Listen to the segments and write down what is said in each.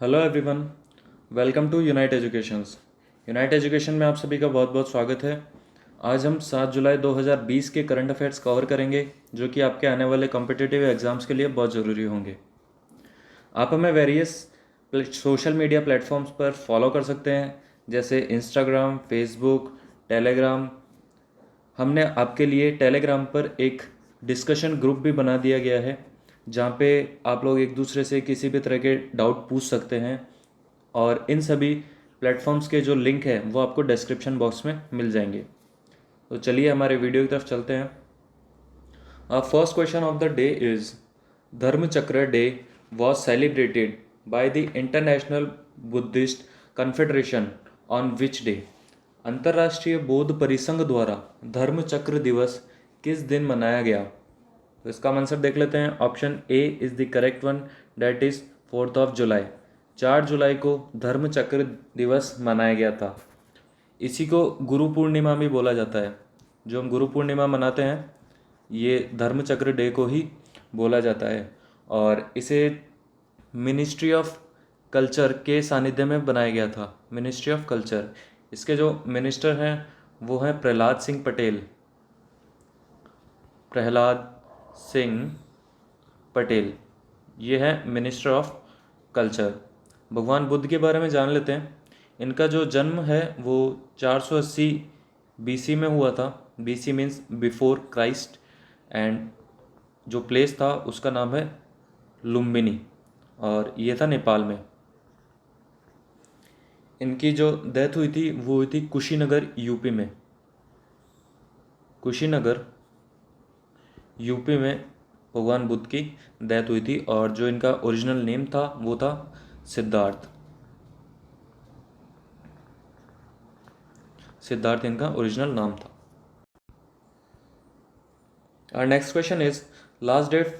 Hello everyone, welcome to unite educations. Unite education में आप सभी का बहुत बहुत स्वागत है। आज हम 7 जुलाई 2020 के करंट अफेयर्स कवर करेंगे जो कि आपके आने वाले कॉम्पिटिटिव एग्जाम्स के लिए बहुत ज़रूरी होंगे। आप हमें वेरियस सोशल मीडिया प्लेटफॉर्म्स पर फॉलो कर सकते हैं, जैसे इंस्टाग्राम, फेसबुक, टेलीग्राम। हमने आपके लिए टेलीग्राम पर एक डिस्कशन ग्रुप भी बना दिया गया है जहाँ पे आप लोग एक दूसरे से किसी भी तरह के डाउट पूछ सकते हैं, और इन सभी प्लेटफॉर्म्स के जो लिंक है वो आपको डिस्क्रिप्शन बॉक्स में मिल जाएंगे। तो चलिए हमारे वीडियो की तरफ चलते हैं। First question of the day is, Dharmachakra day was celebrated by the international Buddhist confederation on which day? अंतर्राष्ट्रीय बौद्ध परिसंघ द्वारा धर्मचक्र दिवस किस दिन मनाया गया? तो इसका आंसर देख लेते हैं। Option A is the correct one, that is 4 जुलाई। 4 जुलाई को धर्मचक्र दिवस मनाया गया था। इसी को गुरु पूर्णिमा भी बोला जाता है। जो हम गुरु पूर्णिमा मनाते हैं ये धर्मचक्र डे को ही बोला जाता है, और इसे मिनिस्ट्री ऑफ कल्चर के सानिध्य में बनाया गया था। मिनिस्ट्री ऑफ कल्चर, इसके जो मिनिस्टर हैं वो हैं प्रहलाद सिंह पटेल। प्रहलाद सिंह पटेल, ये है मिनिस्टर ऑफ कल्चर। भगवान बुद्ध के बारे में जान लेते हैं। इनका जो जन्म है वो 480 बीसी में हुआ था। BC means before Christ, and जो प्लेस था उसका नाम है लुम्बिनी, और ये था नेपाल में। इनकी जो डेथ हुई थी वो हुई थी कुशीनगर यूपी में। कुशीनगर यूपी में भगवान बुद्ध की डेथ हुई थी, और जो इनका ओरिजिनल नेम था वो था सिद्धार्थ। सिद्धार्थ इनका ओरिजिनल नाम था। Our next question is, last date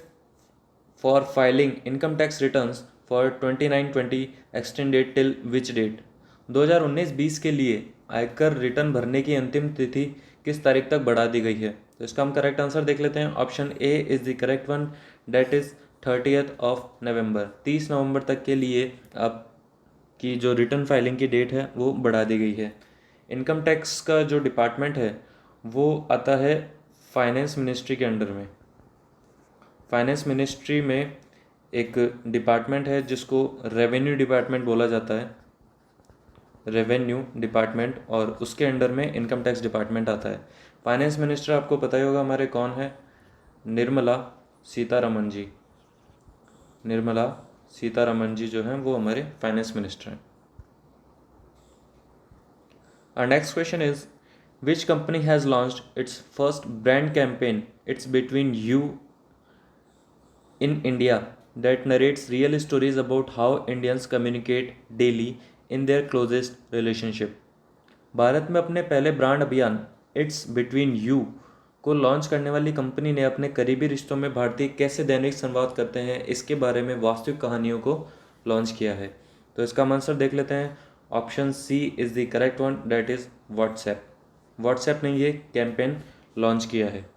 for filing income tax returns for 29-20 extended till which date? 2019-20 के लिए आयकर रिटर्न भरने की अंतिम तिथि किस तारीख तक बढ़ा दी गई है? तो इसका हम करेक्ट आंसर देख लेते हैं। Option A is the correct one, that is 30 नवंबर। 30 नवंबर तक के लिए आपकी जो रिटर्न फाइलिंग की डेट है वो बढ़ा दी गई है। इनकम टैक्स का जो डिपार्टमेंट है वो आता है फाइनेंस मिनिस्ट्री के अंडर में। फाइनेंस मिनिस्ट्री में एक डिपार्टमेंट है जिसको रेवेन्यू डिपार्टमेंट बोला जाता है। रेवेन्यू डिपार्टमेंट, और उसके अंडर में इनकम टैक्स डिपार्टमेंट आता है। फाइनेंस मिनिस्टर आपको पता ही होगा हमारे कौन है, निर्मला सीतारमण जी। निर्मला सीतारमण जी जो हैं वो हमारे फाइनेंस मिनिस्टर हैं। Our next question is, which company has launched its first brand campaign, It's Between You, in India, that narrates real stories about how Indians communicate daily in their closest relationship? Bharat में अपने पहले brand अभियान it's between you को launch करने वाली company ने अपने करीबी रिश्तों में भारतीय कैसे दैनिक संवाद करते हैं इसके बारे में वास्तविक कहानियों को लॉन्च किया है। तो इसका आंसर देख लेते हैं। Option C is the correct one, that is WhatsApp. WhatsApp ने ये कैंपेन लॉन्च किया है।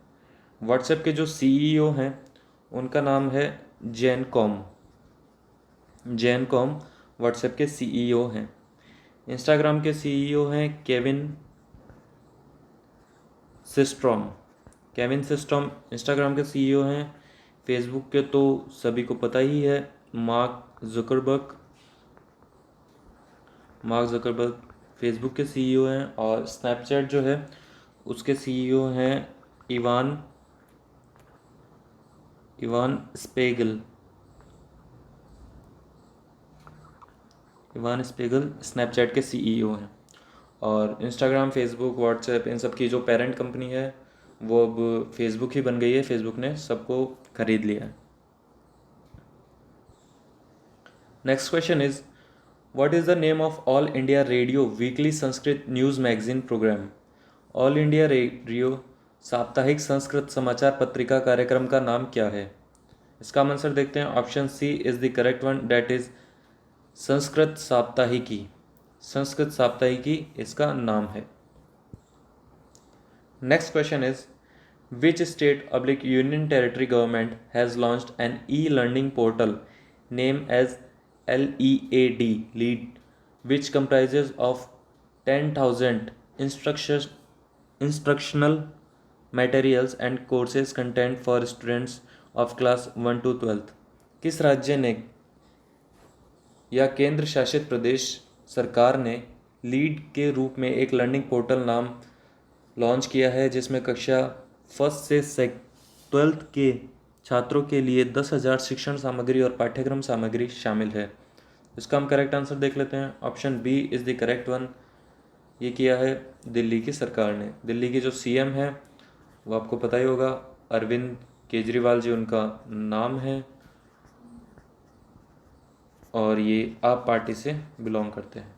व्हाट्सएप के जो सीईओ हैं उनका नाम है Jan Koum. Jan Koum WhatsApp के सीईओ हैं। इंस्टाग्राम के सीईओ हैं Kevin Systrom. Kevin Systrom Instagram के सीईओ हैं। फेसबुक के तो सभी को पता ही है, mark Zuckerberg. Mark Zuckerberg Facebook के सीईओ हैं, और स्नैपचैट जो है उसके सीईओ हैं इवान स्पेगल। इवान स्पेगल स्नैपचैट के सीईओ हैं, और इंस्टाग्राम, फेसबुक, व्हाट्सएप इन सब की जो पेरेंट कंपनी है वो अब फेसबुक ही बन गई है। फेसबुक ने सबको खरीद लिया है। Next question is, what is the name of All India Radio weekly Sanskrit news magazine program? All India Radio साप्ताहिक संस्कृत समाचार पत्रिका कार्यक्रम का नाम क्या है? इसका आंसर देखते हैं। Option C is the correct one, that is Sanskrit Saptahiki. Sanskrit Saptahiki इसका नाम है। Next question is, which state / union territory government has launched an e learning portal name as LEAD, lead, which comprises of 10,000 instructional materials and courses content for students of class 1 to 12th। किस राज्य ने या केंद्र शासित प्रदेश सरकार ने lead के रूप में एक लर्निंग पोर्टल नाम लॉन्च किया है जिसमें कक्षा फर्स्ट से 12th के छात्रों के लिए 10,000 शिक्षण सामग्री और पाठ्यक्रम सामग्री शामिल है। इसका हम करेक्ट आंसर देख लेते हैं। Option B is the correct one. ये किया है दिल्ली की सरकार ने। दिल्ली के जो सीएम है वो आपको पता ही होगा, अरविंद केजरीवाल जी उनका नाम है और ये आप पार्टी से बिलोंग करते हैं।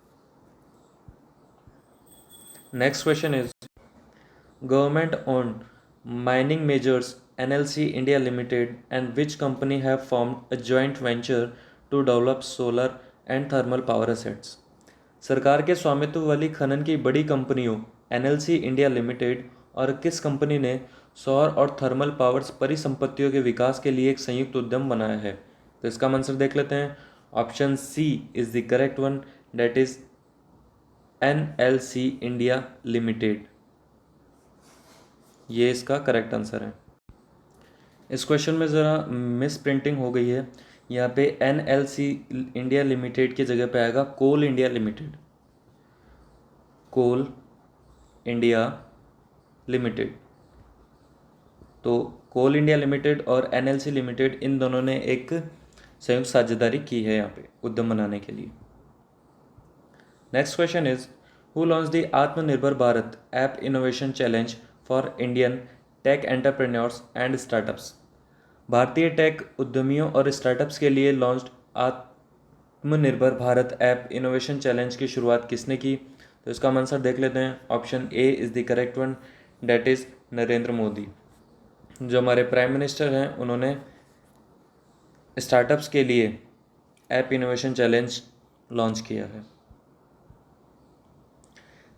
Next question is government owned mining measures NLC India Limited and which company have formed a joint venture to develop solar and thermal power assets। सरकार के स्वामित्व वाली खनन की बड़ी कंपनियों NLC India Limited और किस कंपनी ने सौर और थर्मल पावर्स परिसंपत्तियों के विकास के लिए एक संयुक्त उद्यम बनाया है। तो इसका आंसर देख लेते हैं। Option C is the correct one, that is NLC India Limited। ये इसका करेक्ट आंसर है। इस क्वेश्चन में ज़रा मिस प्रिंटिंग हो गई है। यहाँ पे NLC इंडिया लिमिटेड की जगह पे आएगा कोल इंडिया लिमिटेड। कोल इंडिया लिमिटेड। तो कोल इंडिया लिमिटेड और NLC लिमिटेड इन दोनों ने एक संयुक्त साझेदारी की है यहाँ पे उद्यम बनाने के लिए। Next question is who launched the Atmanirbhar Bharat app innovation challenge for Indian tech entrepreneurs and startups. भारतीय टेक उद्यमियों और स्टार्टअप्स के लिए लॉन्च्ड आत्मनिर्भर भारत ऐप इनोवेशन चैलेंज की शुरुआत किसने की। तो इसका आंसर देख लेते हैं। Option A is the correct one, that is Narendra Modi. जो हमारे प्राइम मिनिस्टर हैं उन्होंने स्टार्टअप्स के लिए ऐप इनोवेशन चैलेंज लॉन्च किया है।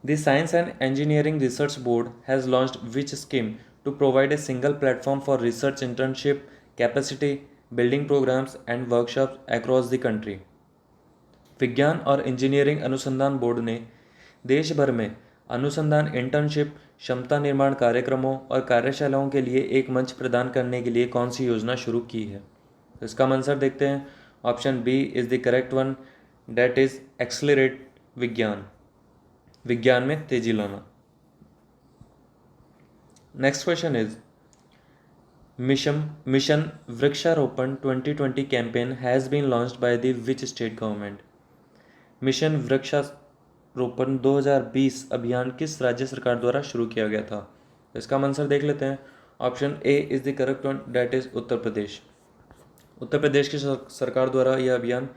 The Science and Engineering Research Board has launched which scheme to provide a single platform for research internship, capacity building programs and workshops across the country। विज्ञान और engineering अनुसंधान board ने देश भर में अनुसंधान, इंटर्नशिप, क्षमता निर्माण कार्यक्रमों और कार्यशालाओं के लिए एक मंच प्रदान करने के लिए कौन सी योजना शुरू की है। तो इसका आंसर देखते हैं। Option B is the correct one, that is accelerate Vigyan, Vigyan में तेजी लाना। Next question is mission Vriksharopan 2020 campaign has been launched by the which state government. Mission Vriksharopan 2020 अभियान किस राज्य सरकार द्वारा शुरू किया गया था। इसका आंसर देख लेते हैं। Option A is the correct one, that is Uttar Pradesh. Uttar Pradesh की सरकार द्वारा यह अभियान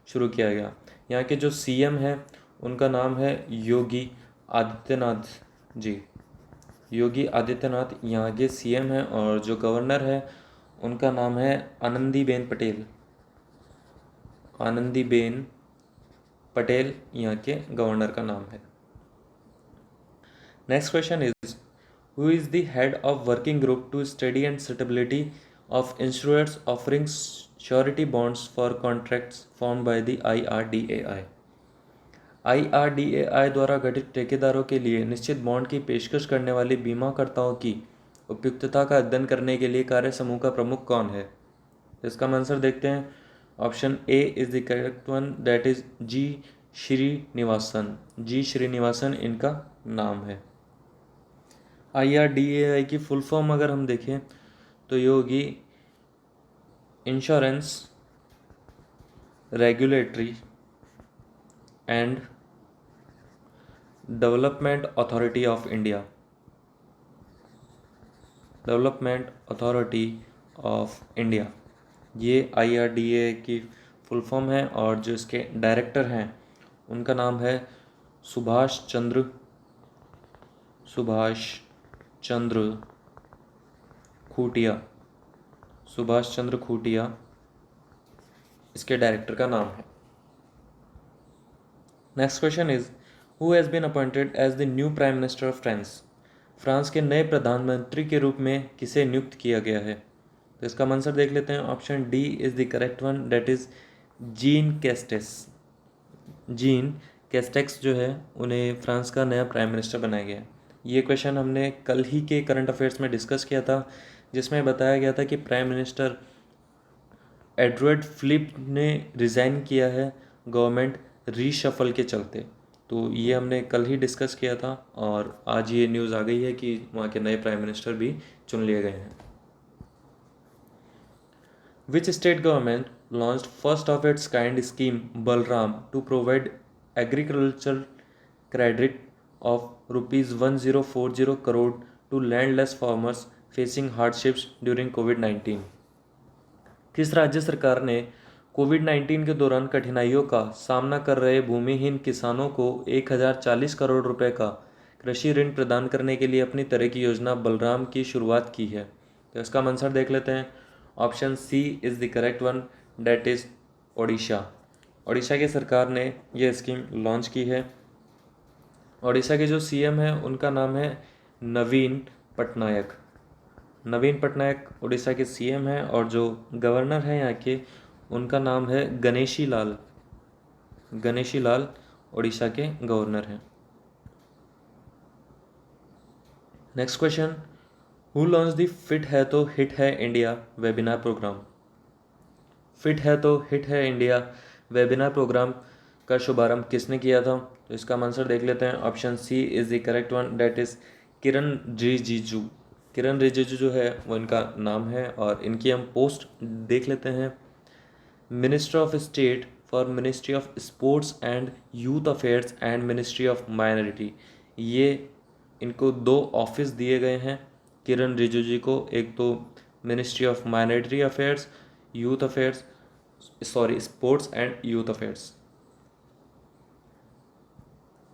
शुरू किया गया। यहाँ के जो सीएम हैं उनका नाम है योगी आदित्यनाथ जी। योगी आदित्यनाथ यहाँ के सीएम हैं और जो गवर्नर है उनका नाम है आनंदीबेन पटेल। आनंदीबेन पटेल यहाँ के गवर्नर का नाम है। Next question is who is the head of working group to study and stability of instruments offering surety bonds for contracts formed by the IRDAI। IRDAI द्वारा गठित ठेकेदारों के लिए निश्चित बॉन्ड की पेशकश करने वाले बीमाकर्ताओं की उपयुक्तता का अध्ययन करने के लिए कार्य समूह का प्रमुख कौन है। इसका आंसर देखते हैं। Option A is the correct one, that is G Srinivasan. G Srinivasan इनका नाम है। IRDAI की फुल फॉर्म अगर हम देखें तो ये होगी insurance regulatory and development authority of India. Development authority of India ये IRDAI की फुल फॉर्म है और जो इसके डायरेक्टर हैं उनका नाम है सुभाष चंद्र खूटिया। सुभाष चंद्र खूटिया इसके डायरेक्टर का नाम है। Next question is who has been appointed as the new prime minister of France. France के नए प्रधानमंत्री के रूप में किसे नियुक्त किया गया है। तो इसका आंसर देख लेते हैं। Option D is the correct one, that is gene Castex. Gene Castex जो है उन्हें फ्रांस का नया प्राइम मिनिस्टर बनाया गया है। ये क्वेश्चन हमने कल ही के करंट अफेयर्स में डिस्कस किया था, जिसमें बताया गया था कि प्राइम मिनिस्टर एडवर्ड फिलिप ने रिज़ाइन किया है गवर्नमेंट रीशफल के चलते। तो ये हमने कल ही डिस्कस किया था और आज ये न्यूज़ आ गई है कि वहाँ के नए प्राइम मिनिस्टर भी चुन लिए गए हैं। Which state government launched first of its kind scheme Balram to provide agricultural credit of rupees 1040 crore to landless farmers facing hardships during COVID-19? किस राज्य सरकार ने कोविड-19 के दौरान कठिनाइयों का सामना कर रहे भूमिहीन किसानों को 1040 करोड़ रुपए का कृषि ऋण प्रदान करने के लिए अपनी तरह की योजना बलराम की शुरुआत की है? तो इसका आंसर देख लेते हैं। Option C is the correct one, that is Odisha. Odisha की सरकार ने यह स्कीम लॉन्च की है। ओडिशा के जो सीएम हैं उनका नाम है नवीन पटनायक। नवीन पटनायक उड़ीसा के सीएम हैं और जो गवर्नर हैं यहाँ के उनका नाम है गणेशी लाल। गणेशी लाल उड़ीसा के गवर्नर हैं। Next question, who launched the fit है तो हिट है इंडिया वेबिनार प्रोग्राम? फिट है तो हिट है इंडिया वेबिनार प्रोग्राम का शुभारंभ किसने किया था? तो इसका आंसर देख लेते हैं। Option C is the correct one, that is Kiren Rijiju. Kiren Rijiju जो है वो इनका नाम है और इनकी हम पोस्ट देख लेते हैं। Minister of state for ministry of sports and youth affairs and ministry of minority. ये इनको दो ऑफिस दिए गए हैं किरण रिजिजू को, एक तो ministry of minority affairs, youth affairs, sports and youth affairs.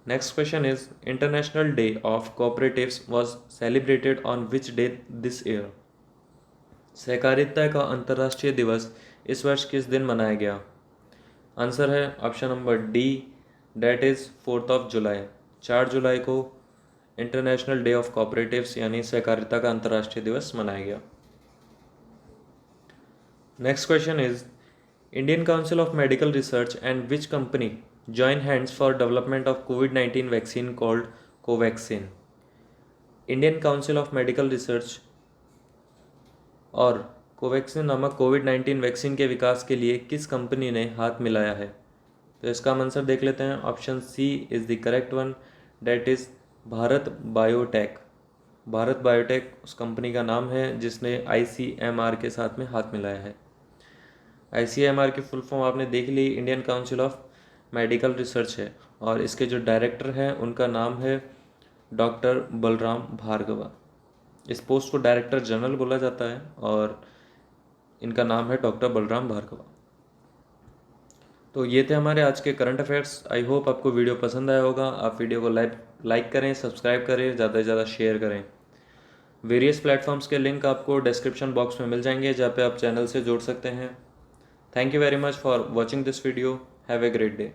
Next question is International Day of Cooperatives was celebrated on which day this year? सहकारिता का अंतर्राष्ट्रीय दिवस इस वर्ष किस दिन मनाया गया? आंसर है option number D, that is 4 जुलाई। 4 जुलाई को इंटरनेशनल डे ऑफ कोऑपरेटिव्स यानी सहकारिता का अंतर्राष्ट्रीय दिवस मनाया गया। Next question is Indian council of medical research and which company join hands for development of COVID-19 vaccine called Covaxin? Indian council of medical research और Covaxin नामक कोविड-19 वैक्सीन के विकास के लिए किस कंपनी ने हाथ मिलाया है? तो इसका आंसर देख लेते हैं। Option C is the correct one, that is Bharat Biotech. Bharat Biotech उस कंपनी का नाम है जिसने ICMR के साथ में हाथ मिलाया है। ICMR की फुल फॉर्म आपने देख ली, Indian council of medical research है और इसके जो डायरेक्टर हैं उनका नाम है डॉक्टर बलराम भार्गवा। इस पोस्ट को डायरेक्टर जनरल बोला जाता है और इनका नाम है डॉक्टर बलराम भार्गवा। तो ये थे हमारे आज के करंट अफेयर्स। आई होप आपको वीडियो पसंद आया होगा। आप वीडियो को लाइक करें, सब्सक्राइब करें, ज़्यादा से ज़्यादा शेयर करें। वेरियस प्लेटफॉर्म्स के लिंक आपको डिस्क्रिप्शन बॉक्स में मिल जाएंगे जहाँ पे आप चैनल से जुड़ सकते हैं। Thank you very much for watching this video. Have a great day.